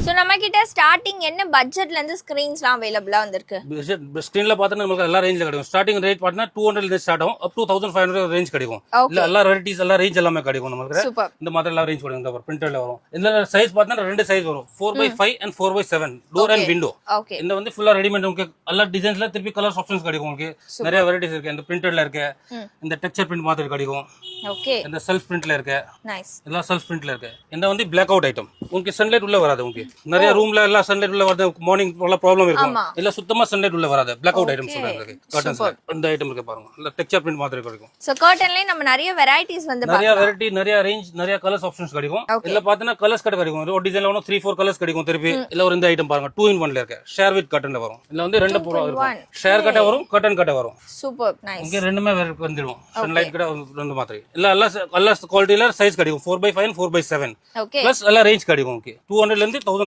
So நம்ம கிட்ட starting என்ன பட்ஜெட்ல இருந்து ஸ்கிரீன்ஸ்லாம் அவேலபிளா வந்திருக்கு? ஸ்கிரீன்ல பார்த்தா நமக்கு எல்லா ரேஞ்சில கிடைக்கும். ஸ்டார்டிங் ரேட் பார்த்தா 200 ல ஸ்டார்ட் ஆகும். அப் டு 1500 ரேஞ்ச் கிடைக்கும். இல்ல எல்லா வெரைட்டிஸ் எல்லா ரேஞ்ச் எல்லாமே கிடைக்கும் நமக்கு. சூப்பர். இந்த மாதிரி எல்லா ரேஞ்ச் கிடைக்கும். இந்த பிரிண்டர்ல வரும். இந்த சைஸ் பார்த்தா ரெண்டு சைஸ் வரும். 4x5 and 4x7 door and window. Okay. இந்த வந்து ஃபுல்லா ரெடிமேட் உங்களுக்கு எல்லா டிசைன்ஸ்ல திருப்பி கலர்ஸ் ஆப்ஷன்ஸ் கிடைக்கும் உங்களுக்கு. நிறைய வெரைட்டிஸ் இருக்கு. இந்த பிரிண்டர்ல இருக்கு. இந்த டெக்ஸ்சர் பிரிண்ட் மாதிரி கிடைக்கும். ஓகே. இந்த செல்ஃப் பிரிண்ட்ல இருக்கு. நைஸ். எல்லாம் செல்ஃப் பிரிண்ட்ல இருக்கு. இந்த வந்து பிளாக் அவுட் ஐட்டம். உங்களுக்கு சன்லைட் உள்ள வராது உங்களுக்கு. நிறைய ரூம்ல எல்லாம் சன்லைட் உள்ள வரது மார்னிங் உள்ள ப்ராப்ளம் இருக்கும். இல்ல சுத்தமா சன்லைட் உள்ள வராது. பிளாக் அவுட் ஐட்டம் சொல்றாங்க. கர்டன்ஸ் இந்த ஐட்டம் இருக்கு பாருங்க. இல்ல டெக்ஸ்சர் பிரிண்ட் மாதிரி கிடைக்கும். சோ கர்டன்லயே நம்ம நிறைய வெரைட்டிஸ் வந்து நிறைய வெரைட்டி நிறைய ரேஞ்ச் நிறைய கலர்ஸ் ஆப்ஷன்ஸ் கிடைக்கும். இல்ல பாத்தீங்கன்னா கலர்ஸ் கிடைக்கும். ஒரு டிசைன்ல ஒன்னு 3-4 கலர்ஸ் கிடைக்கும் திருப்பி. இல்ல ஒரு இந்த ஐட்டம் பாருங்க 2 in 1 ல இருக்கு. ஷேர் வித் கர்டன்ல வரும். இல்ல வந்து ரெண்டு ப்ரோ இருக்கும். ஷேர் கட்ட வரும், கர்டன் கட்ட வரும். Super nice. இங்க ரெண்டுமே வந்துடும். சன்லைட் கட்ட ரெண்டு மாதிரி. இல்ல எல்லா குவாலிட்டில சைஸ் கிடைக்கும். 4x5 and 4x7. Okay. Plus எல்லா ரேஞ்ச் கிடைக்கும். 200 ல இருந்து 1000